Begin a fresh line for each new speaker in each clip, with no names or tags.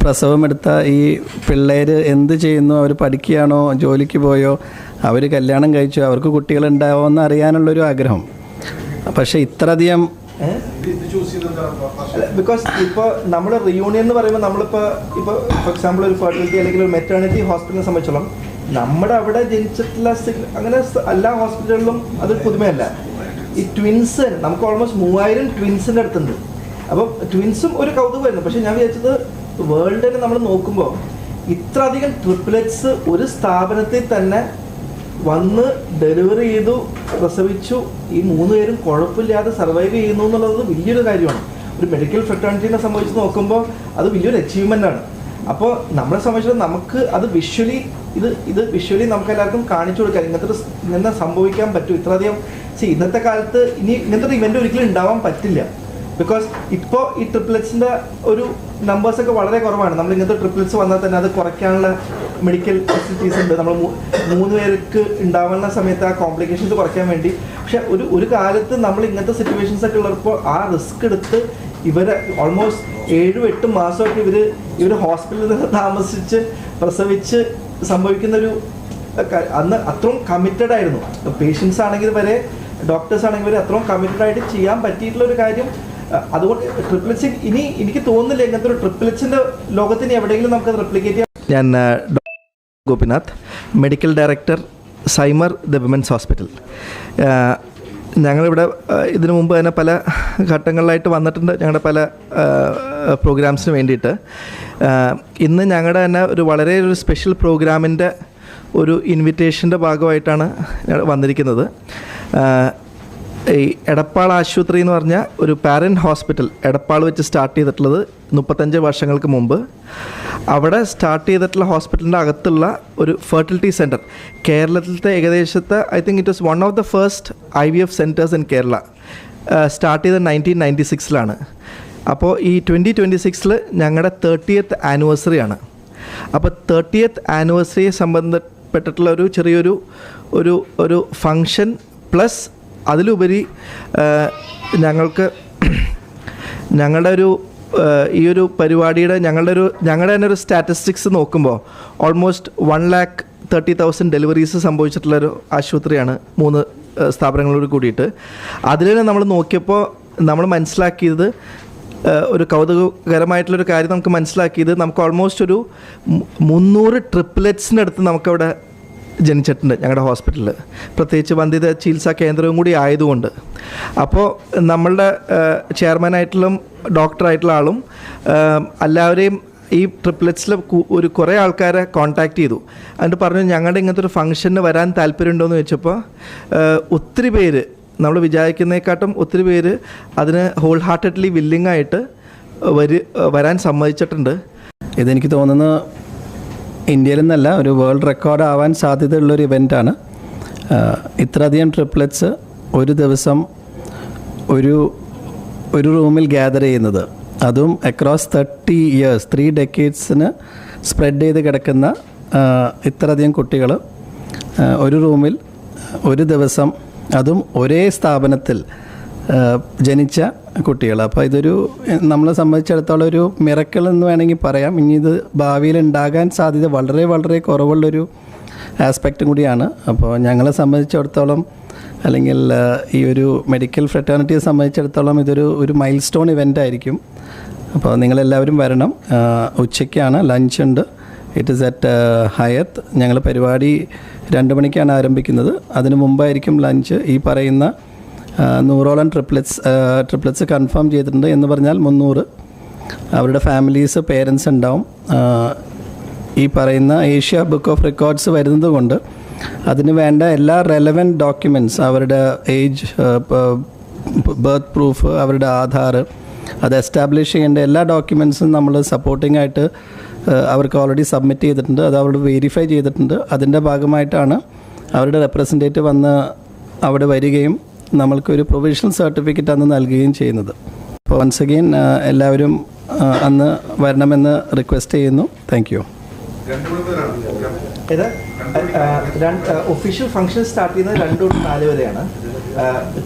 പ്രസവമെടുത്ത ഈ പിള്ളേർ എന്ത് ചെയ്യുന്നു, അവർ പഠിക്കുകയാണോ, ജോലിക്ക് പോയോ, അവർ കല്യാണം കഴിച്ചോ, അവർക്ക് കുട്ടികളുണ്ടാവോ എന്ന് അറിയാനുള്ളൊരു ആഗ്രഹം. പക്ഷേ ഇത്രയധികം
ബിക്കോസ് ഇപ്പോൾ നമ്മൾ റിയൂണിയൻ എന്ന് പറയുമ്പോൾ നമ്മളിപ്പോൾ ഇപ്പോൾ ഫോർ എക്സാമ്പിൾ ഒരു ഫെർട്ടിലിറ്റി അല്ലെങ്കിൽ ഒരു മെറ്റേണിറ്റി ഹോസ്പിറ്റലിനെ സംബന്ധിച്ചോളം നമ്മുടെ അവിടെ ജനിച്ചിട്ടുള്ള അങ്ങനെ എല്ലാ ഹോസ്പിറ്റലുകളിലും അത് പുതുമയല്ല. ഈ ട്വിൻസ് നമുക്ക് ഓൾമോസ്റ്റ് 3000 ട്വിൻസിൻ്റെ അടുത്തുണ്ട്. അപ്പം ട്വിൻസും ഒരു കൗതുകമായിരുന്നു. പക്ഷേ ഞാൻ വിചാരിച്ചത് വേൾഡിൽ നമ്മൾ നോക്കുമ്പോൾ ഇത്ര അധികം ട്രിപ്ലെറ്റ്സ് ഒരു സ്ഥാപനത്തിൽ തന്നെ വന്ന് ഡെലിവറി ചെയ്തു, പ്രസവിച്ചു, ഈ 3 പേരും കുഴപ്പമില്ലാതെ സർവൈവ് ചെയ്യുന്നു എന്നുള്ളത് വലിയൊരു കാര്യമാണ്. ഒരു മെഡിക്കൽ ഫ്രെറ്റേണിറ്റീനെ സംബന്ധിച്ച് നോക്കുമ്പോൾ അത് വലിയൊരു അച്ചീവ്മെൻ്റ് ആണ്. അപ്പോൾ നമ്മളെ സംബന്ധിച്ചിട്ട് നമുക്ക് അത് വിഷ്വലി ഇത് വിഷ്വലി നമുക്ക് എല്ലാവർക്കും കാണിച്ചു കൊടുക്കാം. ഇങ്ങനെ സംഭവിക്കാൻ പറ്റും. ഇത്രയധികം ഇന്നത്തെ കാലത്ത് ഇനി ഇങ്ങനത്തെ ഒരു ഇവൻ്റ് ഒരിക്കലും ഉണ്ടാവാൻ പറ്റില്ല. ബിക്കോസ് ഇപ്പോൾ ഈ ട്രിപ്ലെറ്റ്സിൻ്റെ ഒരു നമ്പേഴ്സൊക്കെ വളരെ കുറവാണ്. നമ്മൾ ഇങ്ങനത്തെ ട്രിപ്ലെറ്റ്സ് വന്നാൽ തന്നെ അത് കുറയ്ക്കാനുള്ള മെഡിക്കൽ ഫെസിലിറ്റീസ് ഉണ്ട്. നമ്മൾ 3 പേർക്ക് ഉണ്ടാവുന്ന സമയത്ത് ആ കോംപ്ലിക്കേഷൻസ് കുറയ്ക്കാൻ വേണ്ടി. പക്ഷെ ഒരു കാലത്ത് നമ്മൾ ഇങ്ങനത്തെ സിറ്റുവേഷൻസ് ഒക്കെ ഉള്ളപ്പോൾ ആ റിസ്ക് എടുത്ത് ഇവരെ ഓൾമോസ്റ്റ് 7-8 മാസമൊക്കെ ഇവർ ഹോസ്പിറ്റലിൽ നിന്ന് താമസിച്ച് പ്രസവിച്ച് സംഭവിക്കുന്നൊരു അന്ന് അത്രയും കമ്മിറ്റഡ് ആയിരുന്നു. പേഷ്യൻസ് ആണെങ്കിൽ വരെ ഡോക്ടേഴ്സ് ആണെങ്കിൽ വരെ അത്രയും കമ്മിറ്റഡ് ആയിട്ട് ചെയ്യാൻ പറ്റിയിട്ടുള്ളൊരു കാര്യം. അതുകൊണ്ട് ട്രിപ്ലെറ്റ്സ് ഇനി എനിക്ക് തോന്നുന്നില്ല ഇങ്ങനത്തെ ഒരു ട്രിപ്ലെറ്റ്സിൻ്റെ ലോകത്തിന് എവിടെയെങ്കിലും നമുക്ക് റെപ്ലിക്കേറ്റ് ചെയ്യാം.
ഞാൻ ഗോപിനാഥ്, മെഡിക്കൽ ഡയറക്ടർ, സൈമർ ദ വിമൻസ് ഹോസ്പിറ്റൽ. ഞങ്ങളിവിടെ ഇതിനു മുമ്പ് തന്നെ പല ഘട്ടങ്ങളിലായിട്ട് വന്നിട്ടുണ്ട് ഞങ്ങളുടെ പല പ്രോഗ്രാംസിന് വേണ്ടിയിട്ട്. ഇന്ന് ഞങ്ങളുടെ തന്നെ വളരെ ഒരു സ്പെഷ്യൽ പ്രോഗ്രാമിൻ്റെ ഒരു ഇൻവിറ്റേഷൻ്റെ ഭാഗമായിട്ടാണ് വന്നിരിക്കുന്നത്. ഈ എടപ്പാൾ ആശുപത്രി എന്ന് പറഞ്ഞ ഒരു പാരൻറ്റ് ഹോസ്പിറ്റൽ എടപ്പാൾ വെച്ച് സ്റ്റാർട്ട് ചെയ്തിട്ടുള്ളത് 35 വർഷങ്ങൾക്ക് മുമ്പ്. അവിടെ സ്റ്റാർട്ട് ചെയ്തിട്ടുള്ള ഹോസ്പിറ്റലിൻ്റെ അകത്തുള്ള ഒരു ഫെർട്ടിലിറ്റി സെൻറ്റർ, കേരളത്തിലത്തെ ഏകദേശത്തെ I think it was one of the first IVF centres in Kerala. Start ചെയ്തത് 1996 അപ്പോൾ ഈ 2026 ഞങ്ങളുടെ 30th ആനിവേഴ്സറിയാണ്. അപ്പോൾ 30th ആനിവേഴ്സറിയെ സംബന്ധപ്പെട്ടിട്ടുള്ള ഒരു ചെറിയൊരു ഒരു ഫങ്ഷൻ പ്ലസ് അതിലുപരി ഞങ്ങളുടെ ഈ ഒരു പരിപാടിയുടെ ഞങ്ങളുടെ തന്നെ ഒരു സ്റ്റാറ്റിസ്റ്റിക്സ് നോക്കുമ്പോൾ ഓൾമോസ്റ്റ് 130,000 ഡെലിവറീസ് സംഭവിച്ചിട്ടുള്ളൊരു ആശുപത്രിയാണ് 3 സ്ഥാപനങ്ങളോട് കൂടിയിട്ട്. അതിൽ നമ്മൾ നോക്കിയപ്പോൾ നമ്മൾ മനസ്സിലാക്കിയത് ഒരു കൗതുകകരമായിട്ടുള്ളൊരു കാര്യം നമുക്ക് മനസ്സിലാക്കിയത് നമുക്ക് ഓൾമോസ്റ്റ് ഒരു 300 ട്രിപ്ലെറ്റ്സിനടുത്ത് നമുക്കവിടെ ജനിച്ചിട്ടുണ്ട് ഞങ്ങളുടെ ഹോസ്പിറ്റലിൽ, പ്രത്യേകിച്ച് വന്ധ്യത ചികിത്സാ കേന്ദ്രവും കൂടി ആയതുകൊണ്ട്. അപ്പോൾ നമ്മളുടെ ചെയർമാനായിട്ടുള്ള ഡോക്ടറായിട്ടുള്ള ആളും എല്ലാവരെയും ഈ ട്രിപ്ലെറ്റ്സിൽ കുറേ ആൾക്കാരെ കോൺടാക്റ്റ് ചെയ്തു. എന്നിട്ട് പറഞ്ഞു ഞങ്ങളുടെ ഇങ്ങനത്തെ ഒരു ഫംഗ്ഷന് വരാൻ താല്പര്യമുണ്ടോയെന്ന് ചോദിച്ചപ്പോൾ ഒത്തിരി പേര്, നമ്മൾ വിചാരിക്കുന്നതിനെക്കാട്ടും ഒത്തിരി പേര് അതിന് ഹോൾ ഹാർട്ടഡ്ലി വില്ലിംഗ് ആയിട്ട് വരാൻ സമ്മതിച്ചിട്ടുണ്ട്.
ഇതെനിക്ക് തോന്നുന്നു ഇന്ത്യയിൽ നിന്നല്ല ഒരു വേൾഡ് റെക്കോർഡ് ആവാൻ സാധ്യതയുള്ളൊരു ഇവൻ്റാണ്. ഇത്രയധികം ട്രിപ്ലെറ്റ്സ് ഒരു ദിവസം ഒരു റൂമിൽ ഗ്യാദർ ചെയ്യുന്നത്, അതും അക്രോസ് 30 years 3 decades സ്പ്രെഡ് ചെയ്ത് കിടക്കുന്ന ഇത്രയധികം കുട്ടികൾ ഒരു റൂമിൽ ഒരു ദിവസം, അതും ഒരേ സ്ഥാപനത്തിൽ ജനിച്ച കുട്ടികൾ. അപ്പോൾ ഇതൊരു നമ്മളെ സംബന്ധിച്ചിടത്തോളം ഒരു മിറക്കിൾ എന്ന് വേണമെങ്കിൽ പറയാം. ഇനി ഇത് ഭാവിയിൽ ഉണ്ടാകാൻ സാധ്യത വളരെ വളരെ കുറവുള്ളൊരു ആസ്പെക്റ്റും കൂടിയാണ്. അപ്പോൾ ഞങ്ങളെ സംബന്ധിച്ചിടത്തോളം അല്ലെങ്കിൽ ഈ ഒരു മെഡിക്കൽ ഫ്രെറ്റേണിറ്റിയെ സംബന്ധിച്ചിടത്തോളം ഇതൊരു മൈൽ സ്റ്റോൺ ഇവൻ്റ് ആയിരിക്കും. അപ്പോൾ നിങ്ങളെല്ലാവരും വരണം. ഉച്ചയ്ക്കാണ്, ലഞ്ച് ഉണ്ട്. It is at ഹയത്ത്. ഞങ്ങൾ പരിപാടി 2 മണിക്കാണ് ആരംഭിക്കുന്നത്. അതിന് മുമ്പായിരിക്കും ലഞ്ച്. ഈ പറയുന്ന 100ഓളം ട്രിപ്ലെറ്റ്സ് കൺഫേം ചെയ്തിട്ടുണ്ട്. എന്ന് പറഞ്ഞാൽ 300 അവരുടെ ഫാമിലീസ്, പേരൻസ് ഉണ്ടാവും. ഈ പറയുന്ന ഏഷ്യ ബുക്ക് ഓഫ് റെക്കോർഡ്സ് വരുന്നത് കൊണ്ട് അതിന് വേണ്ട എല്ലാ റെലവൻറ്റ് ഡോക്യുമെൻറ്റ്സ്, അവരുടെ ഏജ്, ബർത്ത് പ്രൂഫ്, അവരുടെ ആധാർ, അത് എസ്റ്റാബ്ലിഷ് ചെയ്യേണ്ട എല്ലാ ഡോക്യുമെൻറ്റ്സും നമ്മൾ സപ്പോർട്ടിംഗ് ആയിട്ട് അവർക്ക് ഓൾറെഡി സബ്മിറ്റ് ചെയ്തിട്ടുണ്ട്. അത് അവരോട് വെരിഫൈ ചെയ്തിട്ടുണ്ട്. അതിൻ്റെ ഭാഗമായിട്ടാണ് അവരുടെ റെപ്രസെൻറ്റേറ്റീവ് വന്ന് അവിടെ വരികയും നമ്മൾക്കൊരു പ്രൊവിഷണൽ സർട്ടിഫിക്കറ്റ് അന്ന് നൽകുകയും ചെയ്യുന്നത്. അപ്പോൾ വൺസ് അഗെയിൻ എല്ലാവരും അന്ന് വരണമെന്ന് റിക്വസ്റ്റ് ചെയ്യുന്നു. Thank you.
Official function start ചെയ്യുന്നത് 2 to 4 വരെയാണ്.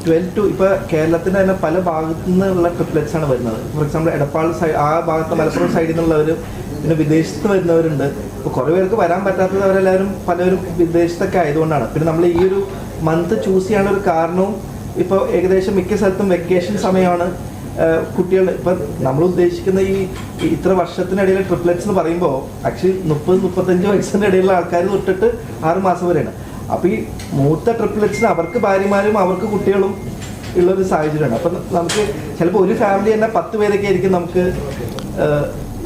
12 to ഇപ്പോൾ കേരളത്തിൻ്റെ തന്നെ പല ഭാഗത്തു നിന്നുള്ള ട്രിപ്ലെറ്റ്സ് ആണ് വരുന്നത്. ഫോർ എക്സാമ്പിൾ എടപ്പാൾ സൈഡ്, ആ ഭാഗത്ത് മലപ്പുറം സൈഡിൽ നിന്നുള്ളവർ പിന്നെ വിദേശത്ത് വരുന്നവരുണ്ട്. ഇപ്പോൾ കുറേ പേർക്ക് വരാൻ പറ്റാത്തത് അവരെല്ലാവരും പലരും വിദേശത്തൊക്കെ ആയതുകൊണ്ടാണ്. പിന്നെ നമ്മൾ ഈ ഒരു മന്ത് ചൂസ് ചെയ്യാനുള്ള ഒരു കാരണവും ഇപ്പോൾ ഏകദേശം മിക്ക സ്ഥലത്തും വെക്കേഷൻ സമയമാണ്. കുട്ടികൾ ഇപ്പം നമ്മൾ ഉദ്ദേശിക്കുന്ന ഈ ഇത്ര വർഷത്തിനിടയിൽ ട്രിപ്ലെറ്റ്സ് എന്ന് പറയുമ്പോൾ ആക്ച്വലി 30-35 വയസ്സിൻ്റെ ഇടയിലുള്ള ആൾക്കാർ തൊട്ടിട്ട് 6 മാസം വരെയാണ്. അപ്പോൾ ഈ മൂത്ത ട്രിപ്ലെറ്റ്സിന് അവർക്ക് ഭാര്യമാരും അവർക്ക് കുട്ടികളും ഉള്ളൊരു സാഹചര്യമാണ്. അപ്പം നമുക്ക് ചിലപ്പോൾ ഒരു ഫാമിലി തന്നെ 10 പേരൊക്കെ ആയിരിക്കും നമുക്ക്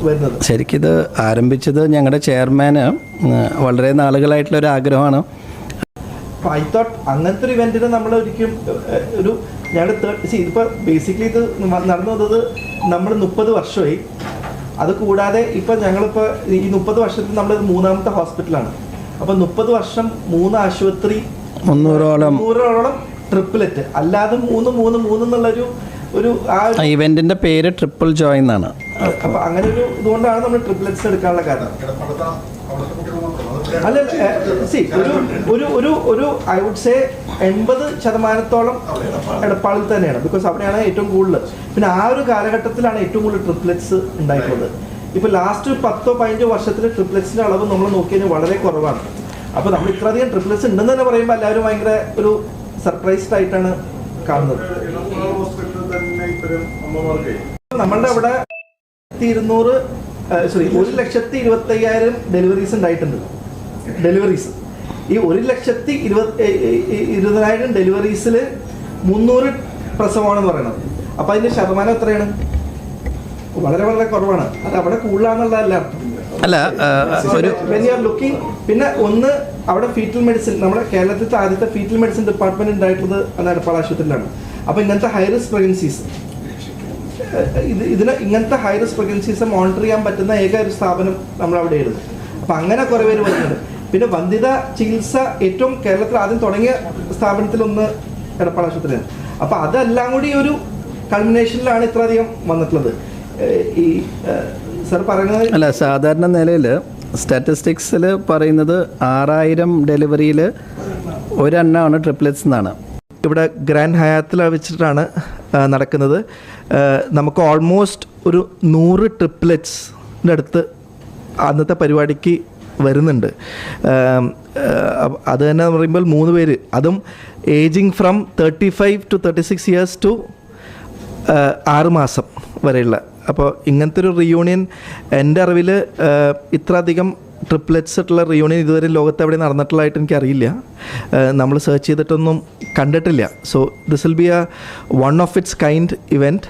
വരുന്നത്.
ശരിക്കും ഇത് ആരംഭിച്ചത് ഞങ്ങളുടെ ചെയർമാന് വളരെ നാളുകളായിട്ടുള്ള ഒരു ആഗ്രഹമാണ്.
അപ്പോൾ ഐ തോട്ട് അങ്ങനത്തെ ഒരു ഇവൻറ്റിന് നമ്മൾ ഒരിക്കലും ഒരു ഞങ്ങളുടെ ഇതിപ്പോൾ ബേസിക്കലി ഇത് നടന്നു വന്നത് നമ്മൾ 30 വർഷമായി. അത് കൂടാതെ ഇപ്പം ഞങ്ങളിപ്പോൾ ഈ 30 വർഷത്തിൽ നമ്മൾ 3ാമത്തെ ഹോസ്പിറ്റലാണ്. അപ്പോൾ 30 വർഷം 3 ആശുപത്രി 300ഓളം ട്രിപ്പിലെറ്റ് അല്ലാതെ 3 എന്നുള്ളൊരു
ഇവന്റിന്റെ പേര് ട്രിപ്പിൾ ജോയ് എന്നാണ്.
അപ്പോൾ അങ്ങനെ ഒരു ഇതുകൊണ്ടാണ് നമ്മൾ ട്രിപ്പിലെറ്റ്സ് എടുക്കാനുള്ള കാരണം. അല്ല ഒരു ഐ വുഡ് സേ 80% എടപ്പാളിൽ തന്നെയാണ്. ബിക്കോസ് അവിടെയാണ് ഏറ്റവും കൂടുതൽ. പിന്നെ ആ ഒരു കാലഘട്ടത്തിലാണ് ഏറ്റവും കൂടുതൽ ട്രിപ്ലെറ്റ്സ് ഉണ്ടായിട്ടുള്ളത്. ഇപ്പോൾ ലാസ്റ്റ് 10-15 വർഷത്തിൽ ട്രിപ്ലെറ്റ്സിൻ്റെ അളവ് നമ്മൾ നോക്കി കഴിഞ്ഞാൽ വളരെ കുറവാണ്. അപ്പോൾ നമ്മൾ ഇത്രയധികം ട്രിപ്ലെറ്റ്സ് ഉണ്ടെന്ന് തന്നെ പറയുമ്പോൾ എല്ലാവരും ഭയങ്കര ഒരു സർപ്രൈസ്ഡ് ആയിട്ടാണ് കാണുന്നത്. നമ്മളുടെ അവിടെ 1,25,000 ഡെലിവറീസ് ഉണ്ടായിട്ടുണ്ട്. ഈ 1,20,000 ഡെലിവറീസിൽ 300 പ്രസവമാണെന്ന് പറയണത്. അപ്പോൾ അതിൻ്റെ ശതമാനം എത്രയാണ്? വളരെ വളരെ കുറവാണ്. അത് അവിടെ കൂടുതലാണെന്നുള്ളതല്ല
അല്ല
വെൻ യു ആർ ലുക്കിംഗ്. പിന്നെ ഒന്ന് അവിടെ ഫീറ്റൽ മെഡിസിൻ, നമ്മുടെ കേരളത്തിലത്തെ ആദ്യത്തെ ഫീറ്റൽ മെഡിസിൻ ഡിപ്പാർട്ട്മെന്റ് ഉണ്ടായിട്ടുള്ളത് അത് എടപ്പാൾ ആശുപത്രിയിലാണ്. അപ്പോൾ ഇങ്ങനത്തെ ഹൈ റിസ്ക് പ്രഗ്നൻസീസ് ഇങ്ങനത്തെ ഹൈ റിസ്ക് പ്രഗ്നൻസീസ് മോണിറ്റർ ചെയ്യാൻ പറ്റുന്ന ഏക ഒരു സ്ഥാപനം നമ്മളവിടെ ആയിരുന്നു. അപ്പം അങ്ങനെ കുറേ പേര് വരുന്നുണ്ട്. പിന്നെ വന്ധ്യത ചികിത്സ ഏറ്റവും കേരളത്തിൽ ആദ്യം തുടങ്ങിയ സ്ഥാപനത്തിലൊന്ന് എടപ്പാൾ ആശുപത്രിയാണ്. അപ്പോൾ അതെല്ലാം കൂടി ഒരു കൾമിനേഷനിലാണ് ഇത്രയധികം വന്നിട്ടുള്ളത്. ഈ സർ പറയുന്നത്
അല്ല, സാധാരണ നിലയിൽ സ്റ്റാറ്റിസ്റ്റിക്സിൽ പറയുന്നത് 6000 ഡെലിവറിയിൽ ഒരെണ്ണമാണ് ട്രിപ്ലെറ്റ്സ് എന്നാണ്.
ഇവിടെ ഗ്രാൻഡ് ഹയാത്തിൽ വെച്ചിട്ടാണ് നടക്കുന്നത്. നമുക്ക് ഓൾമോസ്റ്റ് ഒരു 100 ട്രിപ്ലെറ്റ്സിൻ്റെ അടുത്ത് അന്നത്തെ പരിപാടിക്ക് വരുന്നുണ്ട്. അത് തന്നെ പറയുമ്പോൾ 3 പേര്, അതും aging from 35 to 36 years to 6 മാസം വരെയുള്ള. അപ്പോൾ ഇങ്ങനത്തെ ഒരു റിയൂണിയൻ എൻ്റെ അറിവിൽ ഇത്രയധികം ട്രിപ്ലെറ്റ്സ് ആയിട്ടുള്ള റിയൂണിയൻ ഇതുവരെ ലോകത്ത് എവിടെ നടന്നിട്ടുള്ളതായിട്ട് എനിക്കറിയില്ല. നമ്മൾ സെർച്ച് ചെയ്തിട്ടൊന്നും കണ്ടിട്ടില്ല. So this will be one of its kind event.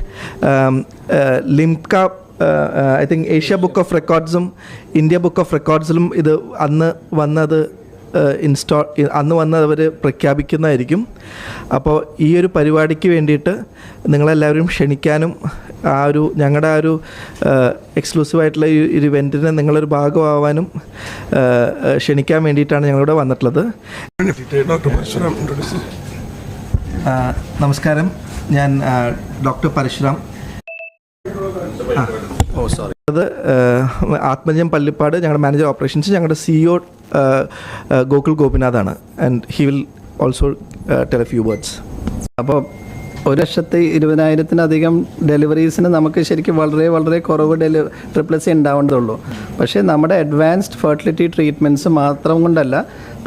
Limca I think Asia book of റെക്കോർഡ്സും ഇന്ത്യ ബുക്ക് ഓഫ് റെക്കോർഡ്സിലും ഇത് അന്ന് വന്ന് അവർ പ്രഖ്യാപിക്കുന്നതായിരിക്കും. അപ്പോൾ ഈ ഒരു പരിപാടിക്ക് വേണ്ടിയിട്ട് നിങ്ങളെല്ലാവരും ക്ഷണിക്കാനും ഞങ്ങളുടെ ആ ഒരു എക്സ്ക്ലൂസീവായിട്ടുള്ള ഈ ഒരു ഇവൻറ്റിന് നിങ്ങളൊരു ഭാഗമാവാനും ക്ഷണിക്കാൻ വേണ്ടിയിട്ടാണ് ഞങ്ങളിവിടെ വന്നിട്ടുള്ളത്. നമസ്കാരം, ഞാൻ ഡോക്ടർ പരശുരാം. അത് ആത്മജം പള്ളിപ്പാട്, ഞങ്ങളുടെ മാനേജർ ഓപ്പറേഷൻസ്, ഞങ്ങളുടെ CEO ഗോകുൽ ഗോപിനാഥാണ്. And he will also tell a few words.
അപ്പോൾ 1,20,000-ലധികം ഡെലിവറീസിന് നമുക്ക് ശരിക്കും വളരെ വളരെ കുറവ് ട്രിപ്ലെറ്റ്സ് ഉണ്ടാവേണ്ടതുള്ളൂ. പക്ഷേ നമ്മുടെ അഡ്വാൻസ്ഡ് ഫെർട്ടിലിറ്റി ട്രീറ്റ്മെൻറ്റ്സ് മാത്രം കൊണ്ടല്ല,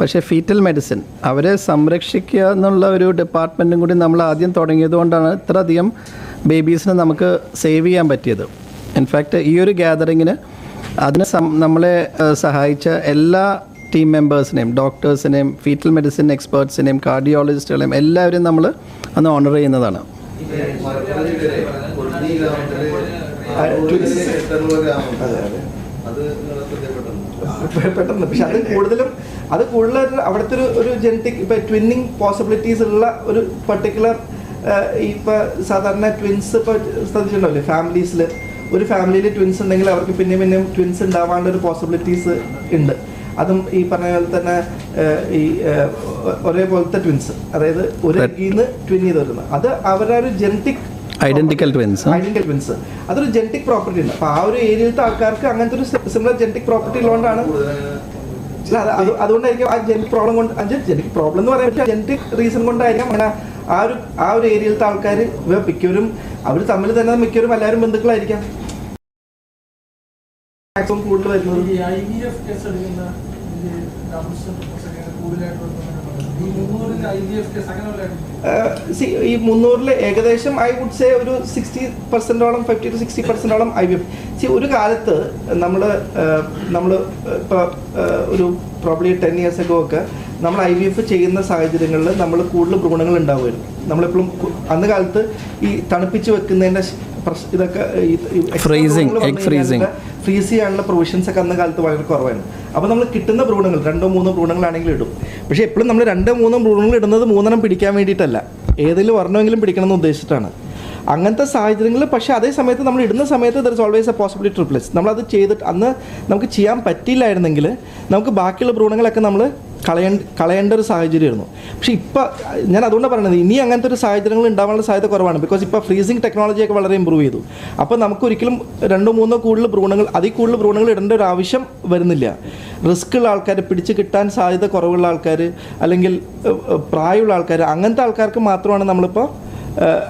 പക്ഷേ ഫീറ്റൽ മെഡിസിൻ അവരെ സംരക്ഷിക്കുക എന്നുള്ള ഒരു ഡിപ്പാർട്ട്മെൻറ്റും കൂടി നമ്മൾ ആദ്യം തുടങ്ങിയത് കൊണ്ടാണ് ഇത്രയധികം ബേബീസിനെ നമുക്ക് സേവ് ചെയ്യാൻ പറ്റിയത്. ഇൻഫാക്റ്റ് ഈ ഒരു ഗ്യാതറിങ്ങിന് അതിന് നമ്മളെ സഹായിച്ച എല്ലാ ടീം മെമ്പേഴ്സിനെയും, ഡോക്ടേഴ്സിനെയും, ഫീറ്റൽ മെഡിസിൻ എക്സ്പേർട്സിനെയും, കാർഡിയോളജിസ്റ്റുകളെയും എല്ലാവരെയും നമ്മൾ അന്ന് ഓണർ ചെയ്യുന്നതാണ്.
പെട്ടെന്ന് പക്ഷെ അത് കൂടുതൽ അവിടുത്തെ ഒരു ജനറ്റിക് ഇപ്പം ട്വിന്നിങ് പോസിബിലിറ്റീസ് ഉള്ള ഒരു പർട്ടിക്കുലർ ഇപ്പോൾ സാധാരണ ട്വിൻസ് ഇപ്പോൾ ശ്രദ്ധിച്ചിട്ടുണ്ടാവില്ലേ, ഫാമിലീസിൽ ഒരു ഫാമിലിയിൽ ട്വിൻസ് ഉണ്ടെങ്കിൽ അവർക്ക് പിന്നെയും ട്വിൻസ് ഉണ്ടാവാനുള്ള ഒരു പോസിബിലിറ്റീസ് ഉണ്ട്. അതും ഈ പറഞ്ഞ പോലെ തന്നെ ഈ ഒരേപോലത്തെ ട്വിൻസ്, അതായത് ഒരു എഗ്ഗീന്ന് ട്വിൻ ചെയ്ത് വരുന്നത്, അത് അവരുടെ ഒരു ജനറ്റിക്
ഐഡന്റിക്കൽ ട്വിൻസ്
അതൊരു ജനറ്റിക് പ്രോപ്പർട്ടി ഉണ്ട്. അപ്പോൾ ആ ഒരു ഏരിയയിലത്തെ ആൾക്കാർക്ക് അങ്ങനത്തെ ഒരു സിമിലർ ജനറ്റിക് പ്രോപ്പർട്ടി ഉള്ളതുകൊണ്ടാണ്, അതുകൊണ്ടായിരിക്കും ആ ജനറ്റിക് പ്രോബ്ലം എന്ന് പറയാൻ പറ്റില്ല, ജനറ്റിക് റീസൺ കൊണ്ടായിരിക്കും അങ്ങനെ ആ ഒരു ഏരിയയിലത്തെ ആൾക്കാർ മിക്കവരും അവർ തമ്മിൽ തന്നെ മിക്കവരും എല്ലാവരും ബന്ധുക്കളായിരിക്കാം. മാക്സിമം കൂടുതൽ വരുന്നത്.
ഈ IVF കേസ് എടുക്കുന്ന ഈ ഡംസും കൂടുതലായിട്ട് വരുന്നത് ഈ 300 IVF കേസ് അങ്ങനെ
ഈ 300 ഏകദേശം ഐ വുഡ് സേ ഒരു 60%ഓളം 50 to 60%ഓളം IVF. ഒരു കാലത്ത് നമ്മൾ ഇപ്പോൾ ഒരു പ്രോബ്ലി 10 years ago ഒക്കെ നമ്മൾ IVF ചെയ്യുന്ന സാഹചര്യങ്ങളിൽ നമ്മൾ കൂടുതൽ ഭ്രൂണങ്ങൾ ഉണ്ടാവുമായിരുന്നു. നമ്മളെപ്പോഴും അന്ന് കാലത്ത് ഈ തണുപ്പിച്ച് വെക്കുന്നതിൻ്റെ ഇതൊക്കെ ഫ്രീസ് ചെയ്യാനുള്ള പ്രൊവിഷൻസ് ഒക്കെ അന്ന് കാലത്ത് വളരെ കുറവായിരുന്നു. അപ്പോൾ നമ്മൾ കിട്ടുന്ന ഭ്രൂണങ്ങൾ 2-3 ഭ്രൂണങ്ങളാണെങ്കിലും ഇടും. പക്ഷേ എപ്പോഴും നമ്മൾ 2-3 ഭ്രൂണങ്ങൾ ഇടുന്നത് 3 പിടിക്കാൻ വേണ്ടിയിട്ടല്ല, ഏതെങ്കിലും ഒരെണ്ണമെങ്കിലും പിടിക്കണം എന്ന് ഉദ്ദേശിച്ചിട്ടാണ്. അങ്ങനത്തെ സാഹചര്യങ്ങളിൽ പക്ഷേ അതേ സമയത്ത് നമ്മൾ ഇടുന്ന സമയത്ത് there is always A possibility triplets. നമ്മളത് ചെയ്തിട്ട് അന്ന് നമുക്ക് ചെയ്യാൻ പറ്റിയില്ലായിരുന്നെങ്കിൽ നമുക്ക് ബാക്കിയുള്ള ഭ്രൂണങ്ങളൊക്കെ നമ്മൾ കളയേണ്ട ഒരു സാഹചര്യമായിരുന്നു. പക്ഷേ ഇപ്പോൾ ഞാൻ അതുകൊണ്ടാണ് പറയുന്നത്, ഇനി അങ്ങനത്തെ ഒരു സാഹചര്യങ്ങൾ ഉണ്ടാവാനുള്ള സാധ്യത കുറവാണ്. ബിക്കോസ് ഇപ്പോൾ ഫ്രീസിങ് ടെക്നോളജിയൊക്കെ വളരെ ഇമ്പ്രൂവ് ചെയ്തു. അപ്പോൾ നമുക്ക് ഒരിക്കലും 2-3 കൂടുതൽ ഭ്രൂണങ്ങൾ കൂടുതൽ ഭ്രൂണങ്ങൾ ഇടേണ്ട ഒരു ആവശ്യം വരുന്നില്ല. റിസ്ക് ഉള്ള ആൾക്കാർ, പിടിച്ച് കിട്ടാൻ സാധ്യത കുറവുള്ള ആൾക്കാർ, അല്ലെങ്കിൽ പ്രായമുള്ള ആൾക്കാർ, അങ്ങനത്തെ ആൾക്കാർക്ക് മാത്രമാണ് നമ്മളിപ്പോൾ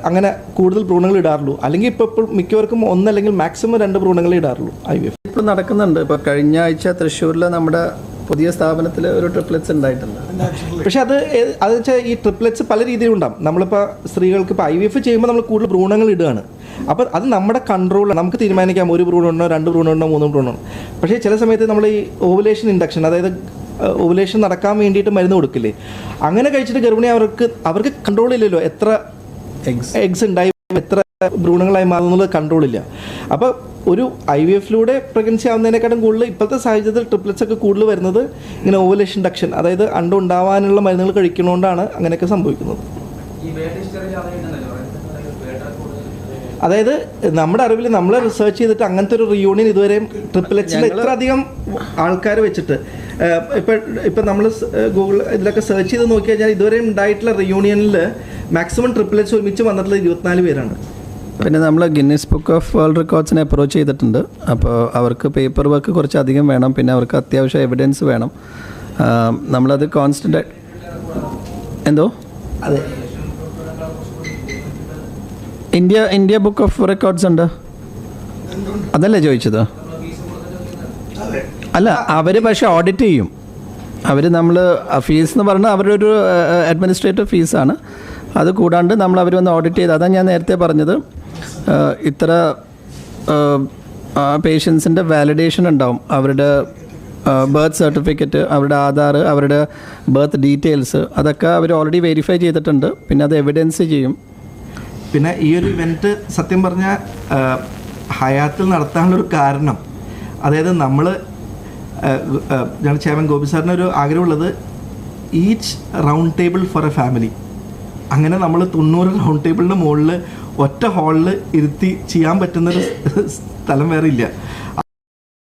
അങ്ങനെ കൂടുതൽ ഭ്രൂണങ്ങൾ ഇടാറുള്ളൂ. അല്ലെങ്കിൽ ഇപ്പോൾ മിക്കവർക്കും 1 അല്ലെങ്കിൽ മാക്സിമം 2 ഭ്രൂണങ്ങളെ ഇടാറുള്ളൂ IVF.
ഇപ്പോൾ നടക്കുന്നുണ്ട്. ഇപ്പോൾ കഴിഞ്ഞ ആഴ്ച തൃശ്ശൂരിൽ നമ്മുടെ പുതിയ സ്ഥാപനത്തിൽ ഒരു ട്രിപ്ലെറ്റ്സ് ഉണ്ടായിട്ടുണ്ട്.
പക്ഷെ അത് വെച്ചാൽ ഈ ട്രിപ്ലെറ്റ്സ് പല രീതിയിലുണ്ടാകും. നമ്മളിപ്പോൾ സ്ത്രീകൾക്ക് ഇപ്പോൾ IVF ചെയ്യുമ്പോൾ നമ്മൾ കൂടുതൽ ഭ്രൂണങ്ങൾ ഇടുകയാണ്. അപ്പോൾ അത് നമ്മുടെ കൺട്രോളിൽ നമുക്ക് തീരുമാനിക്കാം 1 ഭ്രൂണമുണ്ടോ 2 ഭ്രൂണമുണ്ടോ 3 ഭ്രൂണമുണ്ടോ. പക്ഷേ ചില സമയത്ത് നമ്മൾ ഈ ഓവുലേഷൻ ഇൻഡക്ഷൻ, അതായത് ഓവുലേഷൻ നടക്കാൻ വേണ്ടിയിട്ട് മരുന്ന് കൊടുക്കില്ലേ, അങ്ങനെ കഴിച്ചിട്ട് ഗർഭിണി അവർക്ക് കൺട്രോൾ ഇല്ലല്ലോ എത്ര എഗ്സ് ഉണ്ടായി എത്ര ഭ്രൂണങ്ങളായി മാറുന്നത് കൺട്രോളില്ല. അപ്പോൾ ഒരു IVF-ലൂടെ പ്രഗ്നൻസി ആവുന്നതിനെക്കാട്ടും കൂടുതൽ ഇപ്പോഴത്തെ സാഹചര്യത്തിൽ ട്രിപ്ലെറ്റ്സ് ഒക്കെ കൂടുതൽ വരുന്നത് ഇങ്ങനെ ഓവുലേഷൻ ഇൻഡക്ഷൻ, അതായത് അണ്ടം ഉണ്ടാവാനുള്ള മരുന്നുകൾ കഴിക്കുന്നതുകൊണ്ടാണ് അങ്ങനെയൊക്കെ സംഭവിക്കുന്നത്. അതായത് നമ്മുടെ അറിവിൽ നമ്മൾ റിസർച്ച് ചെയ്തിട്ട് അങ്ങനത്തെ ഒരു റിയൂണിയൻ ഇതുവരെയും ട്രിപ്ലെറ്റ്സിൽ ഇത്ര അധികം ആൾക്കാർ വെച്ചിട്ട് ഇപ്പം നമ്മൾ ഗൂഗിൾ ഇതിലൊക്കെ സെർച്ച് ചെയ്ത് നോക്കി കഴിഞ്ഞാൽ ഇതുവരെയും ഉണ്ടായിട്ടുള്ള റിയൂണിയനിൽ മാക്സിമം ട്രിപ്ലെറ്റ്സ് ഒരുമിച്ച് വന്നിട്ടുള്ള 24 പേരാണ്.
പിന്നെ നമ്മൾ ഗിന്നസ് ബുക്ക് ഓഫ് വേൾഡ് റെക്കോർഡ്സിനെ അപ്രോച്ച് ചെയ്തിട്ടുണ്ട്. അപ്പോൾ അവർക്ക് പേപ്പർ വർക്ക് കുറച്ച് അധികം വേണം, പിന്നെ അവർക്ക് അത്യാവശ്യം എവിഡൻസ് വേണം. നമ്മളത് കോൺസ്റ്റൻ്റ് എന്തോ
അതെ
ഇന്ത്യ ബുക്ക് ഓഫ് റെക്കോർഡ്സ് ഉണ്ട്, അതല്ലേ ചോദിച്ചത്? അല്ല, അവർ പക്ഷേ ഓഡിറ്റ് ചെയ്യും. അവർ നമ്മൾ ഫീസ് എന്ന് പറഞ്ഞാൽ അവരുടെ ഒരു അഡ്മിനിസ്ട്രേറ്റീവ് ഫീസാണ്. അത് കൂടാണ്ട് നമ്മൾ അവർ വന്ന് ഓഡിറ്റ് ചെയ്ത്, അതാണ് ഞാൻ നേരത്തെ പറഞ്ഞത്, ഇത്ര പേഷ്യൻസിൻ്റെ വാലിഡേഷൻ ഉണ്ടാവും. അവരുടെ ബർത്ത് സർട്ടിഫിക്കറ്റ്, അവരുടെ ആധാർ, അവരുടെ ബർത്ത് ഡീറ്റെയിൽസ്, അതൊക്കെ അവർ ഓൾറെഡി വെരിഫൈ ചെയ്തിട്ടുണ്ട്. പിന്നെ അത് എവിഡൻസ് ചെയ്യും.
പിന്നെ ഈ ഒരു ഇവൻറ്റ് സത്യം പറഞ്ഞാൽ ഹയാത്തിൽ നടത്താനുള്ളൊരു കാരണം, അതായത് നമ്മൾ ഞങ്ങൾ ചെയർമാൻ ഗോപി സാറിനൊരു ആഗ്രഹമുള്ളത് each round table for a family. അങ്ങനെ നമ്മൾ 90 റൗണ്ട് ടേബിളിൻ്റെ മുകളിൽ ഒറ്റ ഹാളിൽ ഇരുത്തി ചെയ്യാൻ പറ്റുന്നൊരു സ്ഥലം വേറെ ഇല്ല.